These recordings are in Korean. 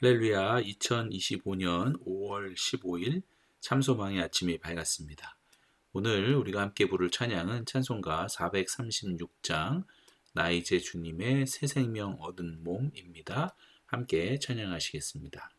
할렐루야. 2025년 5월 15일 참소망의 아침이 밝았습니다. 오늘 우리가 함께 부를 찬양은 찬송가 436장 나 이제 주님의 새 생명 얻은 몸입니다. 함께 찬양하시겠습니다.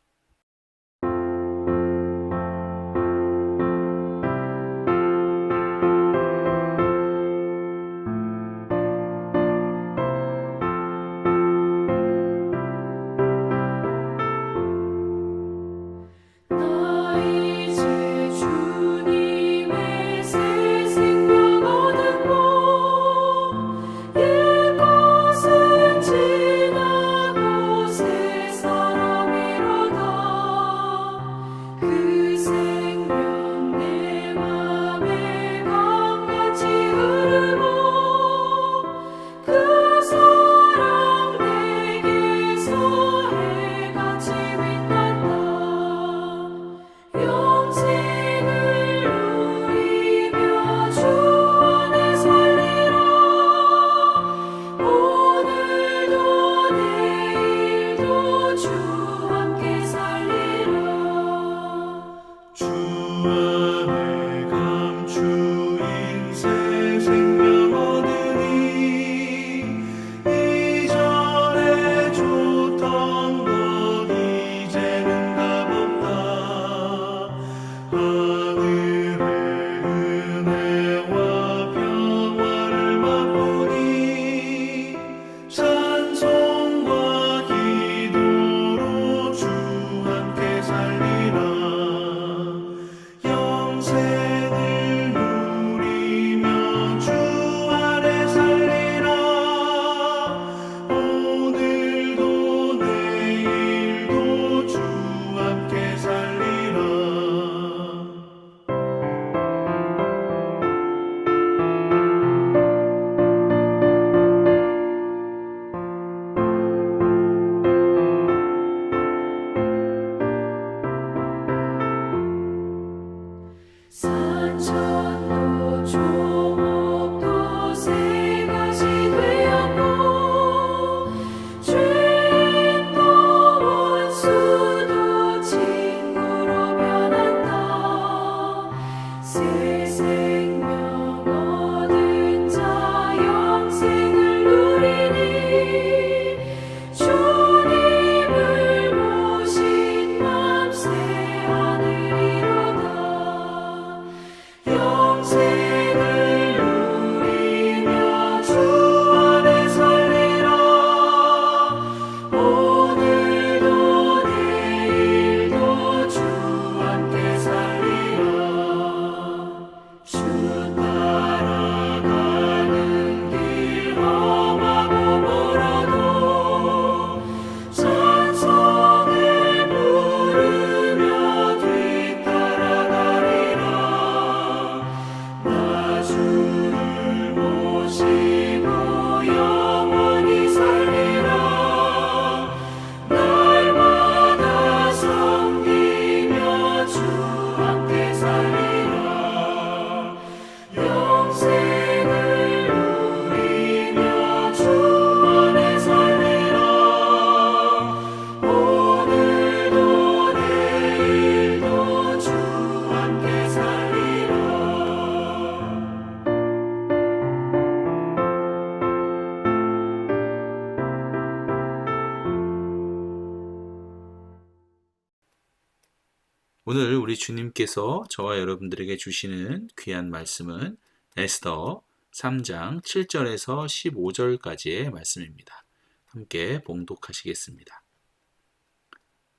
오늘 우리 주님께서 저와 여러분들에게 주시는 귀한 말씀은 에스더 3장 7절에서 15절까지의 말씀입니다. 함께 봉독하시겠습니다.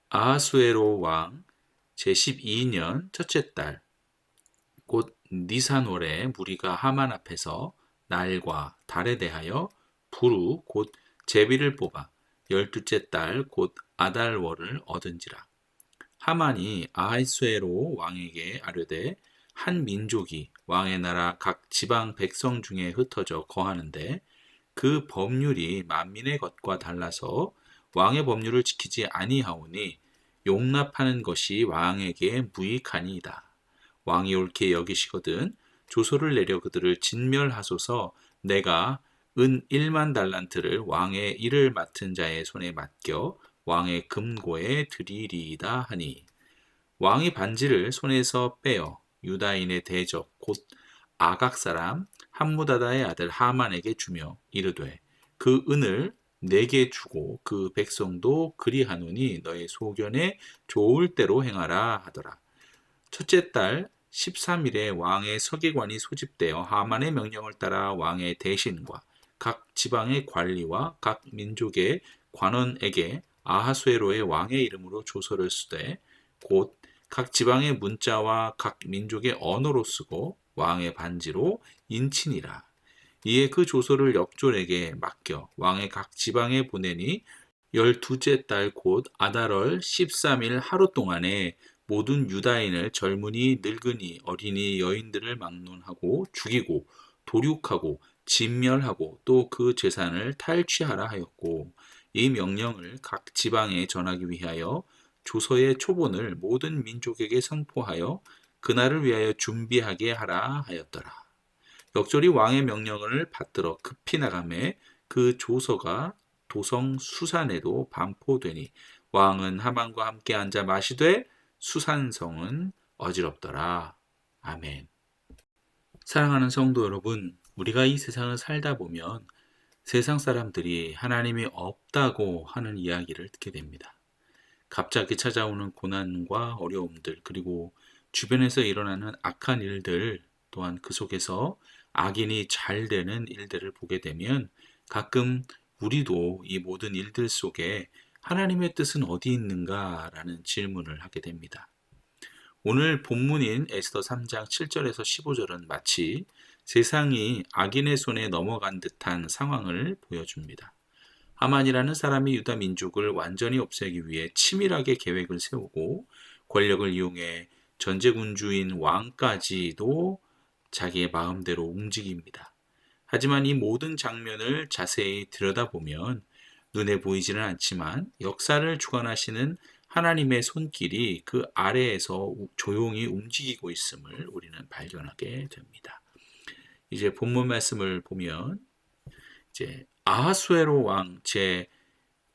아하수에로 왕 제12년 첫째 달 곧 니산월에 무리가 하만 앞에서 날과 달에 대하여 부루 곧 제비를 뽑아 12째 달 곧 아달월을 얻은지라. 하만이 아하수에로 왕에게 아뢰되 한 민족이 왕의 나라 각 지방 백성 중에 흩어져 거하는데 그 법률이 만민의 것과 달라서 왕의 법률을 지키지 아니하오니 용납하는 것이 왕에게 무익하니이다. 왕이 옳게 여기시거든 조소를 내려 그들을 진멸하소서. 내가 은 1만 달란트를 왕의 일을 맡은 자의 손에 맡겨 왕의 금고에 드리리이다 하니 왕이 반지를 손에서 빼어 유다인의 대적 곧 아각 사람 함무다다의 아들 하만에게 주며 이르되 그 은을 내게 주고 그 백성도 그리하노니 너의 소견에 좋을 대로 행하라 하더라. 첫째 달 13일에 왕의 서기관이 소집되어 하만의 명령을 따라 왕의 대신과 각 지방의 관리와 각 민족의 관원에게 아하수에로의 왕의 이름으로 조서를 쓰되 곧 각 지방의 문자와 각 민족의 언어로 쓰고 왕의 반지로 인치니라. 이에 그 조서를 역졸에게 맡겨 왕의 각 지방에 보내니 12째 달 곧 아달월 13일 하루 동안에 모든 유다인을 젊은이 늙은이 어린이 여인들을 막론하고 죽이고 도륙하고 진멸하고 또 그 재산을 탈취하라 하였고 이 명령을 각 지방에 전하기 위하여 조서의 초본을 모든 민족에게 선포하여 그날을 위하여 준비하게 하라 하였더라. 역졸이 왕의 명령을 받들어 급히 나가매 그 조서가 도성 수산에도 반포되니 왕은 하만과 함께 앉아 마시되 수산성은 어지럽더라. 아멘. 사랑하는 성도 여러분, 우리가 이 세상을 살다 보면 세상 사람들이 하나님이 없다고 하는 이야기를 듣게 됩니다. 갑자기 찾아오는 고난과 어려움들, 그리고 주변에서 일어나는 악한 일들, 또한 그 속에서 악인이 잘 되는 일들을 보게 되면 가끔 우리도 이 모든 일들 속에 하나님의 뜻은 어디 있는가라는 질문을 하게 됩니다. 오늘 본문인 에스더 3장 7절에서 15절은 마치 세상이 악인의 손에 넘어간 듯한 상황을 보여줍니다. 하만이라는 사람이 유다 민족을 완전히 없애기 위해 치밀하게 계획을 세우고 권력을 이용해 전제군주인 왕까지도 자기의 마음대로 움직입니다. 하지만 이 모든 장면을 자세히 들여다보면 눈에 보이지는 않지만 역사를 주관하시는 하나님의 손길이 그 아래에서 조용히 움직이고 있음을 우리는 발견하게 됩니다. 이제 본문 말씀을 보면 이제 아하수에로 왕 제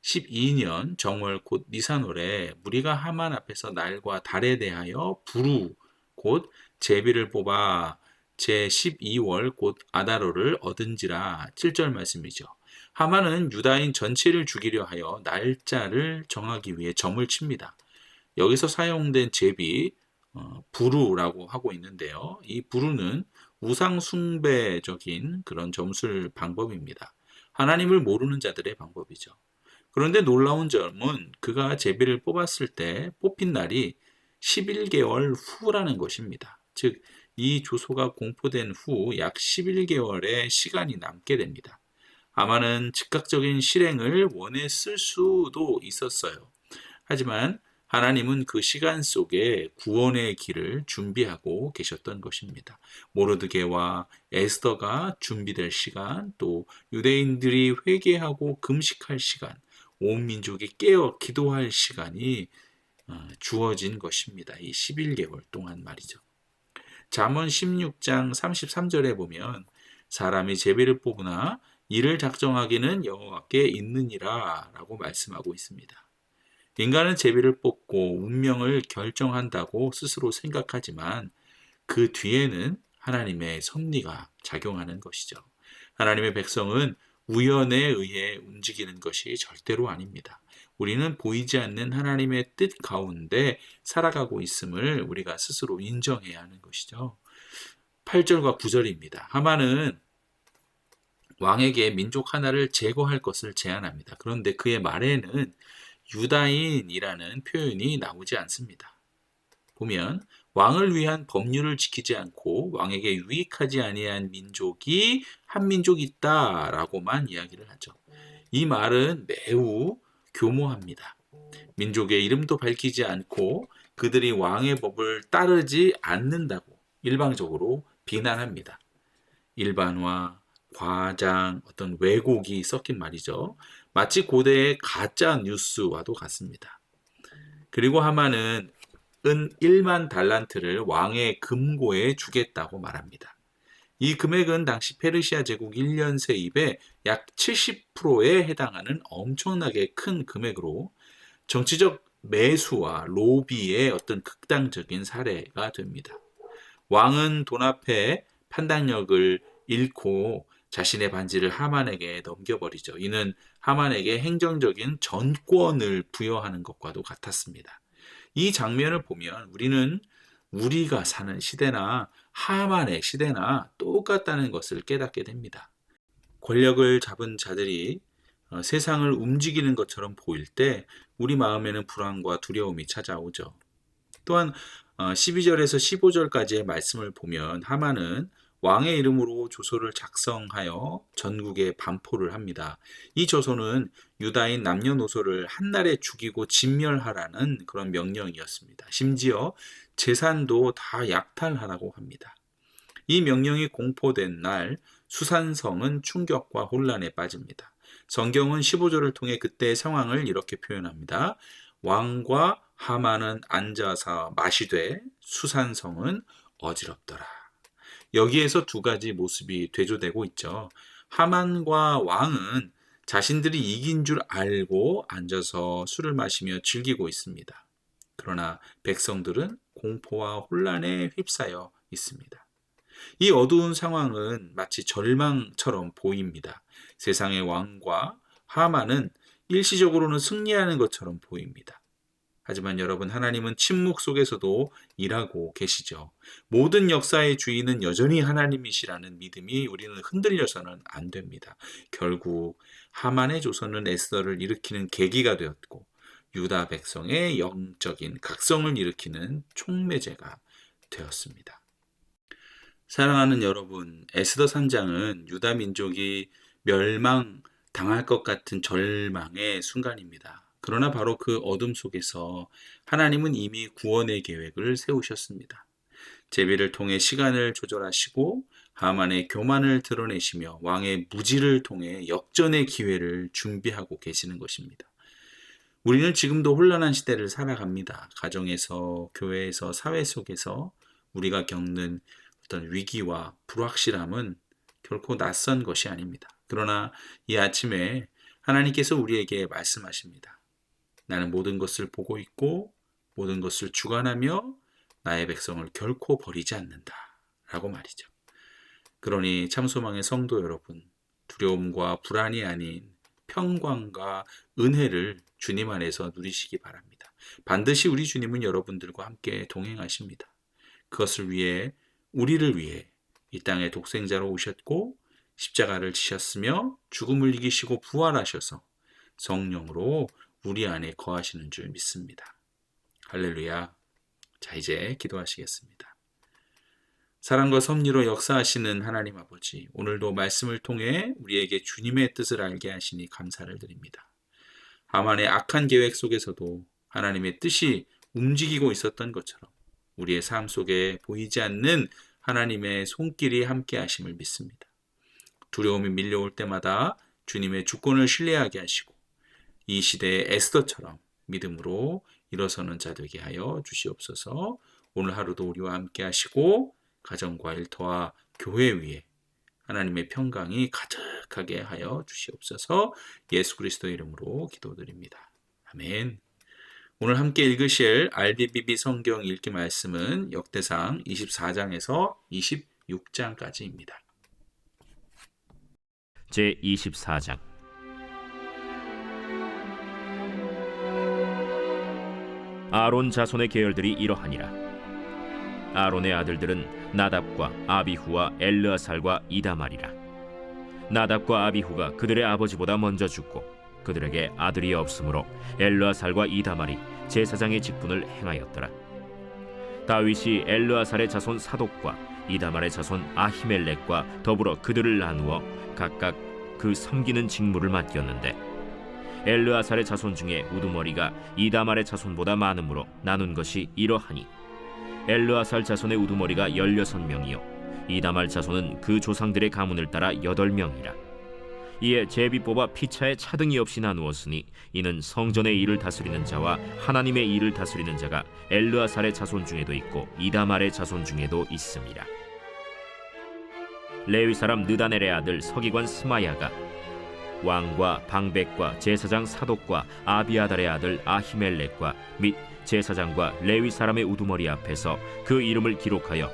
12년 정월 곧 니산월에 무리가 하만 앞에서 날과 달에 대하여 부루 곧 제비를 뽑아 제 12월 곧 아다로를 얻은지라 7절 말씀이죠. 하만은 유다인 전체를 죽이려 하여 날짜를 정하기 위해 점을 칩니다. 여기서 사용된 제비 부루라고 하고 있는데요. 이 부루는 우상 숭배적인 그런 점술 방법입니다. 하나님을 모르는 자들의 방법이죠. 그런데 놀라운 점은 그가 제비를 뽑았을 때 뽑힌 날이 11개월 후라는 것입니다. 즉, 이 조소가 공포된 후 약 11개월의 시간이 남게 됩니다. 하만은 즉각적인 실행을 원했을 수도 있었어요. 하지만 하나님은 그 시간 속에 구원의 길을 준비하고 계셨던 것입니다. 모르드게와 에스더가 준비될 시간, 또 유대인들이 회개하고 금식할 시간, 온 민족이 깨어 기도할 시간이 주어진 것입니다. 이 11개월 동안 말이죠. 잠언 16장 33절에 보면 사람이 제비를 뽑으나 이를 작정하기는 여호와께 있느니라 라고 말씀하고 있습니다. 인간은 제비를 뽑고 운명을 결정한다고 스스로 생각하지만 그 뒤에는 하나님의 섭리가 작용하는 것이죠. 하나님의 백성은 우연에 의해 움직이는 것이 절대로 아닙니다. 우리는 보이지 않는 하나님의 뜻 가운데 살아가고 있음을 우리가 스스로 인정해야 하는 것이죠. 8절과 9절입니다. 하만은 왕에게 민족 하나를 제거할 것을 제안합니다. 그런데 그의 말에는 유다인이라는 표현이 나오지 않습니다. 보면 왕을 위한 법률을 지키지 않고 왕에게 유익하지 아니한 민족이 한 민족 있다라고만 이야기를 하죠. 이 말은 매우 교모합니다. 민족의 이름도 밝히지 않고 그들이 왕의 법을 따르지 않는다고 일방적으로 비난합니다. 일반화, 과장, 어떤 왜곡이 섞인 말이죠. 마치 고대의 가짜 뉴스와도 같습니다. 그리고 하만은 은 1만 달란트를 왕의 금고에 주겠다고 말합니다. 이 금액은 당시 페르시아 제국 1년 세입의 약 70%에 해당하는 엄청나게 큰 금액으로 정치적 매수와 로비의 어떤 극단적인 사례가 됩니다. 왕은 돈 앞에 판단력을 잃고 자신의 반지를 하만에게 넘겨버리죠. 이는 하만에게 행정적인 전권을 부여하는 것과도 같았습니다. 이 장면을 보면 우리는 우리가 사는 시대나 하만의 시대나 똑같다는 것을 깨닫게 됩니다. 권력을 잡은 자들이 세상을 움직이는 것처럼 보일 때 우리 마음에는 불안과 두려움이 찾아오죠. 또한 12절에서 15절까지의 말씀을 보면 하만은 왕의 이름으로 조서를 작성하여 전국에 반포를 합니다. 이 조서는 유다인 남녀노소를 한날에 죽이고 진멸하라는 그런 명령이었습니다. 심지어 재산도 다 약탈하라고 합니다. 이 명령이 공포된 날 수산성은 충격과 혼란에 빠집니다. 성경은 15절을 통해 그때의 상황을 이렇게 표현합니다. 왕과 하만은 앉아서 마시되 수산성은 어지럽더라. 여기에서 두 가지 모습이 대조되고 있죠. 하만과 왕은 자신들이 이긴 줄 알고 앉아서 술을 마시며 즐기고 있습니다. 그러나 백성들은 공포와 혼란에 휩싸여 있습니다. 이 어두운 상황은 마치 절망처럼 보입니다. 세상의 왕과 하만은 일시적으로는 승리하는 것처럼 보입니다. 하지만 여러분, 하나님은 침묵 속에서도 일하고 계시죠. 모든 역사의 주인은 여전히 하나님이시라는 믿음이 우리는 흔들려서는 안 됩니다. 결국 하만의 조선은 에스더를 일으키는 계기가 되었고 유다 백성의 영적인 각성을 일으키는 촉매제가 되었습니다. 사랑하는 여러분, 에스더 3장은 유다 민족이 멸망당할 것 같은 절망의 순간입니다. 그러나 바로 그 어둠 속에서 하나님은 이미 구원의 계획을 세우셨습니다. 제비를 통해 시간을 조절하시고 하만의 교만을 드러내시며 왕의 무지를 통해 역전의 기회를 준비하고 계시는 것입니다. 우리는 지금도 혼란한 시대를 살아갑니다. 가정에서, 교회에서, 사회 속에서 우리가 겪는 어떤 위기와 불확실함은 결코 낯선 것이 아닙니다. 그러나 이 아침에 하나님께서 우리에게 말씀하십니다. 나는 모든 것을 보고 있고 모든 것을 주관하며 나의 백성을 결코 버리지 않는다 라고 말이죠. 그러니 참소망의 성도 여러분, 두려움과 불안이 아닌 평강과 은혜를 주님 안에서 누리시기 바랍니다. 반드시 우리 주님은 여러분들과 함께 동행하십니다. 그것을 위해, 우리를 위해 이 땅에 독생자로 오셨고 십자가를 지셨으며 죽음을 이기시고 부활하셔서 성령으로 우리 안에 거하시는 줄 믿습니다. 할렐루야. 자, 이제 기도하시겠습니다. 사랑과 섭리로 역사하시는 하나님 아버지, 오늘도 말씀을 통해 우리에게 주님의 뜻을 알게 하시니 감사를 드립니다. 하만의 악한 계획 속에서도 하나님의 뜻이 움직이고 있었던 것처럼 우리의 삶 속에 보이지 않는 하나님의 손길이 함께 하심을 믿습니다. 두려움이 밀려올 때마다 주님의 주권을 신뢰하게 하시고 이 시대의 에스더처럼 믿음으로 일어서는 자 되게 하여 주시옵소서. 오늘 하루도 우리와 함께 하시고 가정과 일터와 교회 위에 하나님의 평강이 가득하게 하여 주시옵소서. 예수 그리스도의 이름으로 기도드립니다. 아멘. 오늘 함께 읽으실 RBBB 성경 읽기 말씀은 역대상 24장에서 26장까지입니다. 제24장 아론 자손의 계열들이 이러하니라. 아론의 아들들은 나답과 아비후와 엘르아살과 이다말이라. 나답과 아비후가 그들의 아버지보다 먼저 죽고 그들에게 아들이 없으므로 엘르아살과 이다말이 제사장의 직분을 행하였더라. 다윗이 엘르아살의 자손 사독과 이다말의 자손 아히멜렉과 더불어 그들을 나누어 각각 그 섬기는 직무를 맡겼는데 엘르아살의 자손 중에 우두머리가 이다말의 자손보다 많으므로 나눈 것이 이러하니 엘르아살 자손의 우두머리가 16명이요 이다말 자손은 그 조상들의 가문을 따라 8명이라. 이에 제비 뽑아 피차에 차등이 없이 나누었으니 이는 성전의 일을 다스리는 자와 하나님의 일을 다스리는 자가 엘르아살의 자손 중에도 있고 이다말의 자손 중에도 있음이라. 레위 사람 느다넬의 아들 서기관 스마야가 왕과 방백과 제사장 사독과 아비아달의 아들 아히멜렉과 및 제사장과 레위 사람의 우두머리 앞에서 그 이름을 기록하여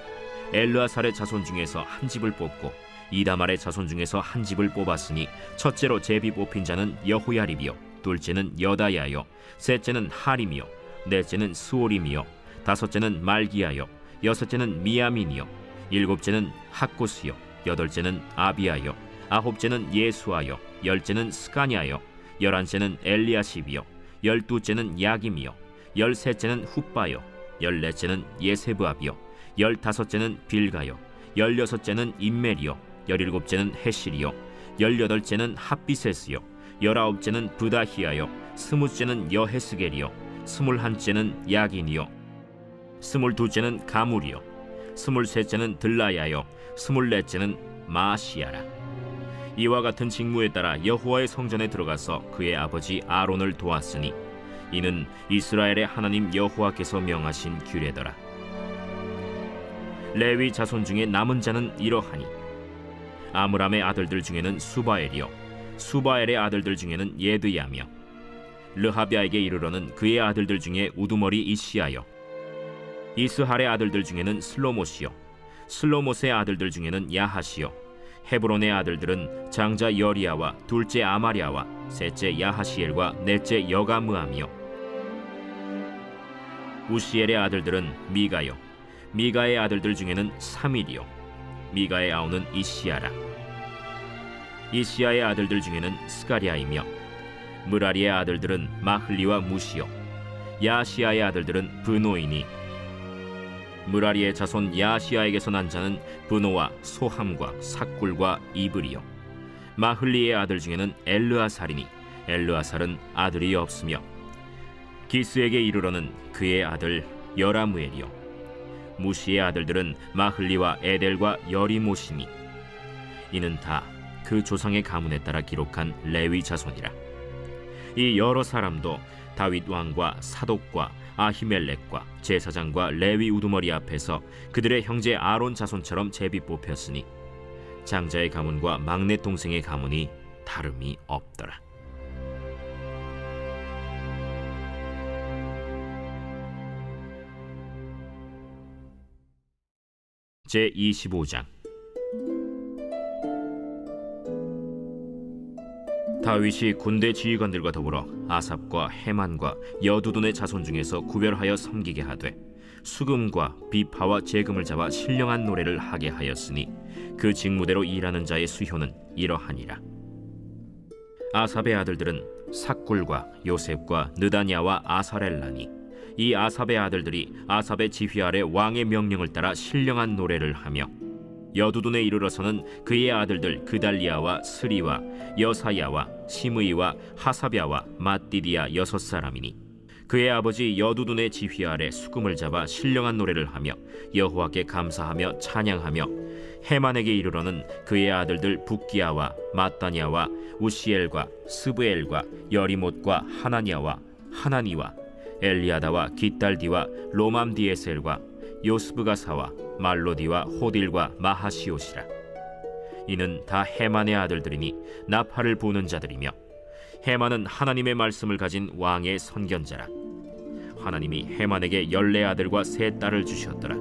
엘르아살의 자손 중에서 한 집을 뽑고 이다말의 자손 중에서 한 집을 뽑았으니 첫째로 제비 뽑힌 자는 여호야립이요 둘째는 여다야요 셋째는 하림이요 넷째는 스오림이요 다섯째는 말기야요 여섯째는 미야민이요 일곱째는 학구스요 여덟째는 아비야요 아홉째는 예수아요 열째는 스가냐요 열한째는 엘리야십이요 열두째는 야김이요 열셋째는 훗바요 열넷째는 예세브압이요 열다섯째는 빌가요 열여섯째는 임멜이요 열일곱째는 헤실이요 열여덟째는 핫비세스요 열아홉째는 브다히야요 스무째는 여헤스겔이요 스물한째는 야긴이요 스물두째는 가물이요 스물셋째는 들라야요 스물넷째는 마시야라. 이와 같은 직무에 따라 여호와의 성전에 들어가서 그의 아버지 아론을 도왔으니 이는 이스라엘의 하나님 여호와께서 명하신 규례더라. 레위 자손 중에 남은 자는 이러하니 아므람의 아들들 중에는 수바엘이요 수바엘의 아들들 중에는 예드야며 르하비아에게 이르러는 그의 아들들 중에 우두머리 이시야요 이스할의 아들들 중에는 슬로못이요 슬로못의 아들들 중에는 야하시요 헤브론의 아들들은 장자 여리야와 둘째 아마리아와 셋째 야하시엘과 넷째 여가므암이요 우시엘의 아들들은 미가요 미가의 아들들 중에는 사밀이요 미가의 아우는 이시야라. 이시야의 아들들 중에는 스가랴이며 무라리의 아들들은 마흘리와 무시요 야시야의 아들들은 브노이니 무라리의 자손 야시야에게서 난 자는 브노와 소함과 삭굴과 이브리요 마흘리의 아들 중에는 엘르아살이니 엘르아살은 아들이 없으며 기스에게 이르러는 그의 아들 여라무엘이요 무시의 아들들은 마흘리와 에델과 여리모시니 이는 다 그 조상의 가문에 따라 기록한 레위 자손이라. 이 여러 사람도 다윗 왕과 사독과 아히멜렉과 제사장과 레위 우두머리 앞에서 그들의 형제 아론 자손처럼 제비 뽑혔으니 장자의 가문과 막내 동생의 가문이 다름이 없더라. 제25장. 다윗이 군대 지휘관들과 더불어 아삽과 헤만과 여두둔의 자손 중에서 구별하여 섬기게 하되 수금과 비파와 재금을 잡아 신령한 노래를 하게 하였으니 그 직무대로 일하는 자의 수효는 이러하니라. 아삽의 아들들은 삭굴과 요셉과 느다냐와 아사렐라니 이 아삽의 아들들이 아삽의 지휘 아래 왕의 명령을 따라 신령한 노래를 하며 여두둔에 이르러서는 그의 아들들 그달리아와 스리와 여사야와 시므이와 하사랴와 마띠디아 6사람이니 그의 아버지 여두둔의 지휘 아래 수금을 잡아 신령한 노래를 하며 여호와께 감사하며 찬양하며 헤만에게 이르러는 그의 아들들 붓기야와 마따냐와 우시엘과 스브엘과 여리못과 하나냐와 하나니와 엘리아다와 깃달디와 로맘디에셀과 요스브가사와 말로디와 호딜과 마하시옷이라. 이는 다 헤만의 아들들이니 나팔을 부는 자들이며 헤만은 하나님의 말씀을 가진 왕의 선견자라. 하나님이 헤만에게 14아들과 3딸을 주셨더라.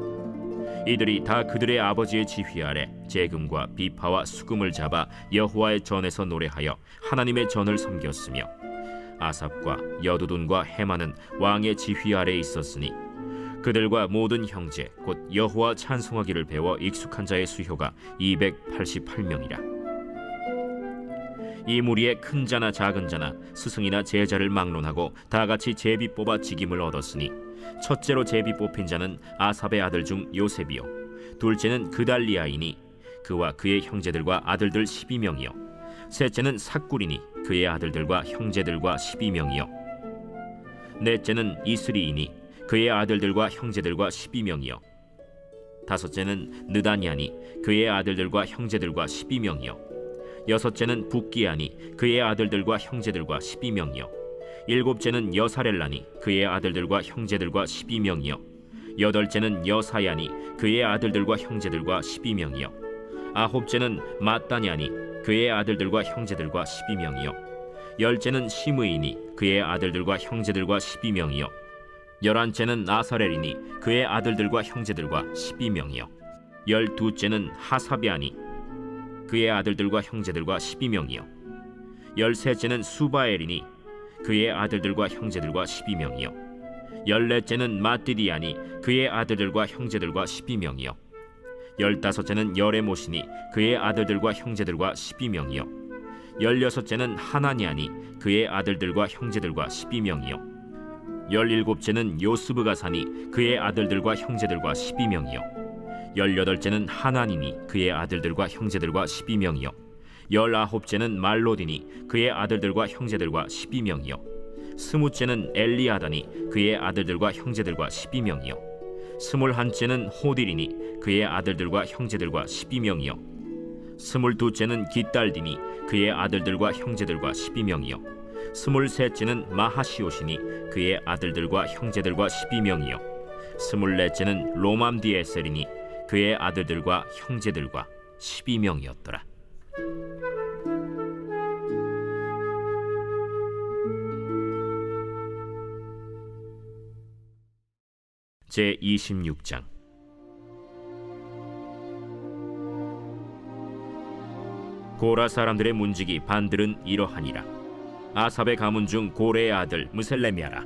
이들이 다 그들의 아버지의 지휘 아래 재금과 비파와 수금을 잡아 여호와의 전에서 노래하여 하나님의 전을 섬겼으며 아삽과 여두둔과 헤만은 왕의 지휘 아래 있었으니 그들과 모든 형제 곧 여호와 찬송하기를 배워 익숙한 자의 수효가 288명이라. 이 무리에 큰 자나 작은 자나 스승이나 제자를 막론하고 다같이 제비 뽑아 직임을 얻었으니 첫째로 제비 뽑힌 자는 아삽의 아들 중 요셉이요 둘째는 그달리아이니 그와 그의 형제들과 아들들 12명이요 셋째는 삭굴이니 그의 아들들과 형제들과 12명이요 넷째는 이스리이니 그의 아들들과 형제들과 12명이요 다섯째는 느다냐니 그의 아들들과 형제들과 12명이요 여섯째는 붓기야니 그의 아들들과 형제들과 12명이요 일곱째는 여사렐라니 그의 아들들과 형제들과 12명이요 여덟째는 여사야니 그의 아들들과 형제들과 12명이요 아홉째는 마따냐니 그의 아들들과 형제들과 12명이요 열째는 시므이니 그의 아들들과 형제들과 12명이요 열한째는 나사렐이니 그의 아들들과 형제들과 12명이요 열두째는 하사비아니 그의 아들들과 형제들과 12명이요 열셋째는 수바엘이니 그의 아들들과 형제들과 12명이요 열넷째는 마띠디아니 그의 아들들과 형제들과 12명이요 열다섯째는 여레못이니 그의 아들들과 형제들과 12명이요 열여섯째는 하나니아니 그의 아들들과 형제들과 12명이요 열일곱째는 요스브가사니 그의 아들들과 형제들과 12명이요 열여덟째는 하나니니 그의 아들들과 형제들과 12명이요 열아홉째는 말로디니 그의 아들들과 형제들과 12명이요 스무째는 엘리아다니 그의 아들들과 형제들과 12명이요 스물한째는 호딜이니 그의 아들들과 형제들과 12명이요 스물두째는 깃달디니 그의 아들들과 형제들과 12명이요 스물셋째는 마하시옷이니 그의 아들들과 형제들과 12명이요 스물넷째는 로맘디에셀이니 그의 아들들과 형제들과 12명이었더라. 제26장 고라 사람들의 문지기 반들은 이러하니라. 아삽의 가문 중 고레의 아들 무셀레미아라.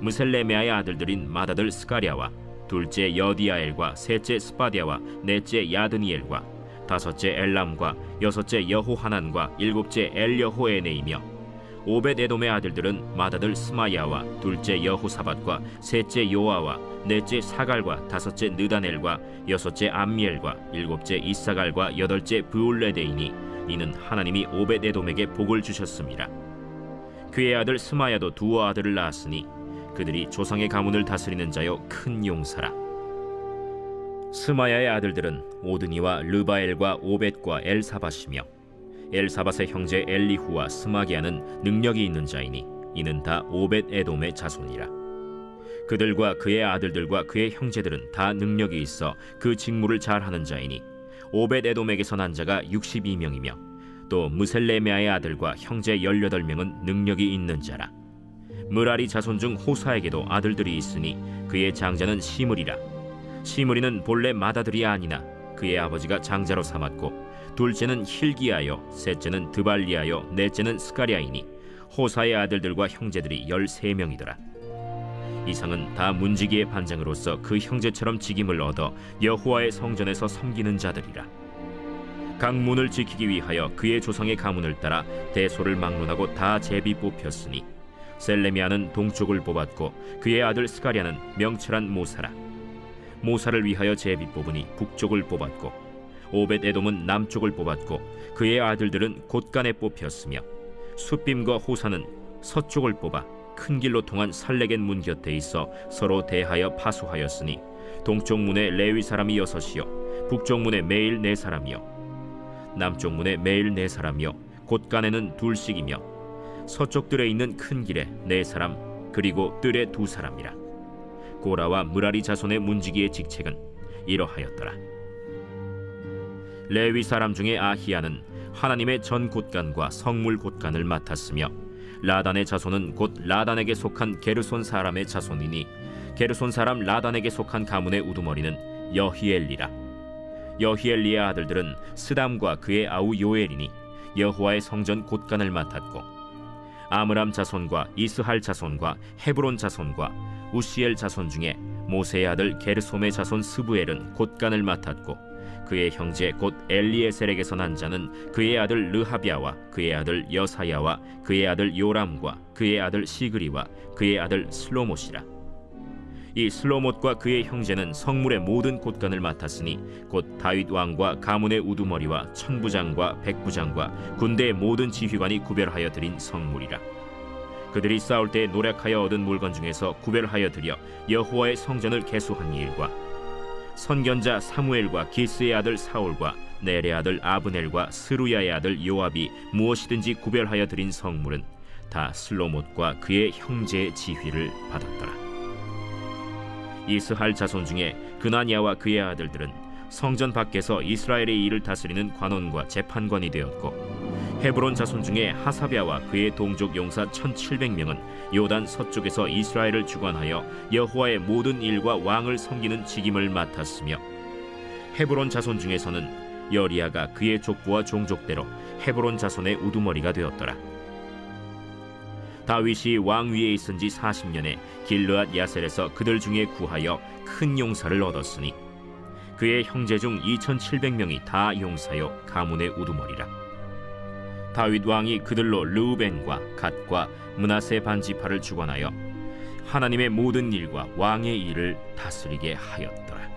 무셀레미아의 아들들인 맏아들 스가랴와 둘째 여디아엘과 셋째 스바디아와 넷째 야드니엘과 다섯째 엘람과 여섯째 여호하난과 일곱째 엘여호에네이며 오벳에돔의 아들들은 맏아들 스마야와 둘째 여호사밧과 셋째 요아와 넷째 사갈과 다섯째 느다넬과 여섯째 암미엘과 일곱째 이사갈과 여덟째 브울레데이니 이는 하나님이 오벳에돔에게 복을 주셨습니다. 그의 아들 스마야도 두 아들을 낳았으니 그들이 조상의 가문을 다스리는 자요 큰 용사라. 스마야의 아들들은 오드니와 르바엘과 오벳과 엘사밧이며 엘사밧의 형제 엘리후와 스마기야는 능력이 있는 자이니 이는 다 오벳에돔의 자손이라. 그들과 그의 아들들과 그의 형제들은 다 능력이 있어 그 직무를 잘하는 자이니 오벳에돔에게서 난 자가 62명이며 또 무셀레메아의 아들과 형제 18명은 능력이 있는 자라. 무라리 자손 중 호사에게도 아들들이 있으니 그의 장자는 시므리라. 시므리는 본래 맏아들이 아니나 그의 아버지가 장자로 삼았고 둘째는 힐기야요 셋째는 드발리야요 넷째는 스가랴이니 호사의 아들들과 형제들이 13명이더라. 이상은 다 문지기의 반장으로서 그 형제처럼 직임을 얻어 여호와의 성전에서 섬기는 자들이라. 각 문을 지키기 위하여 그의 조상의 가문을 따라 대소를 막론하고 다 제비 뽑혔으니 셀레미아는 동쪽을 뽑았고 그의 아들 스가랴는 명철한 모사라. 모사를 위하여 제비 뽑으니 북쪽을 뽑았고 오벳에돔은 남쪽을 뽑았고 그의 아들들은 곳간에 뽑혔으며 숫빔과 호사는 서쪽을 뽑아 큰 길로 통한 살레겐 문 곁에 있어 서로 대하여 파수하였으니 동쪽 문에 레위 사람이 6이요 북쪽 문에 매일 4사람이요 남쪽 문에 매일 4사람이요 곳간에는 2씩이며 서쪽 뜰에 있는 큰 길에 4사람 그리고 뜰에 2사람이라. 고라와 무라리 자손의 문지기의 직책은 이러하였더라. 레위 사람 중에 아히야는 하나님의 전 곳간과 성물 곳간을 맡았으며 라단의 자손은 곧 라단에게 속한 게르손 사람의 자손이니 게르손 사람 라단에게 속한 가문의 우두머리는 여히엘리라. 여히엘리의 아들들은 스담과 그의 아우 요엘이니 여호와의 성전 곳간을 맡았고 아므람 자손과 이스할 자손과 헤브론 자손과 우시엘 자손 중에 모세의 아들 게르솜의 자손 스부엘은 곳간을 맡았고 그의 형제 곧 엘리에셀에게서 난 자는 그의 아들 르하비아와 그의 아들 여사야와 그의 아들 요람과 그의 아들 시그리와 그의 아들 슬로못이라. 이 슬로못과 그의 형제는 성물의 모든 곳간을 맡았으니 곧 다윗 왕과 가문의 우두머리와 천부장과 백부장과 군대의 모든 지휘관이 구별하여 드린 성물이라. 그들이 싸울 때 노력하여 얻은 물건 중에서 구별하여 드려 여호와의 성전을 개수한 일과 선견자 사무엘과 기스의 아들 사울과 넬의 아들 아브넬과 스루야의 아들 요압이 무엇이든지 구별하여 드린 성물은 다 슬로못과 그의 형제의 지휘를 받았더라. 이스할 자손 중에 그나니아와 그의 아들들은 성전 밖에서 이스라엘의 일을 다스리는 관원과 재판관이 되었고, 헤브론 자손 중에 하사랴와 그의 동족 용사 1700명은 요단 서쪽에서 이스라엘을 주관하여 여호와의 모든 일과 왕을 섬기는 직임을 맡았으며, 헤브론 자손 중에서는 여리야가 그의 족보와 종족대로 헤브론 자손의 우두머리가 되었더라. 다윗이 왕 위에 있은 지 40년에 길르앗 야셀에서 그들 중에 구하여 큰 용사를 얻었으니 그의 형제 중 2700명이 다 용사요 가문의 우두머리라. 다윗 왕이 그들로 르우벤과 갓과 므낫세 반지파를 주관하여 하나님의 모든 일과 왕의 일을 다스리게 하였더라.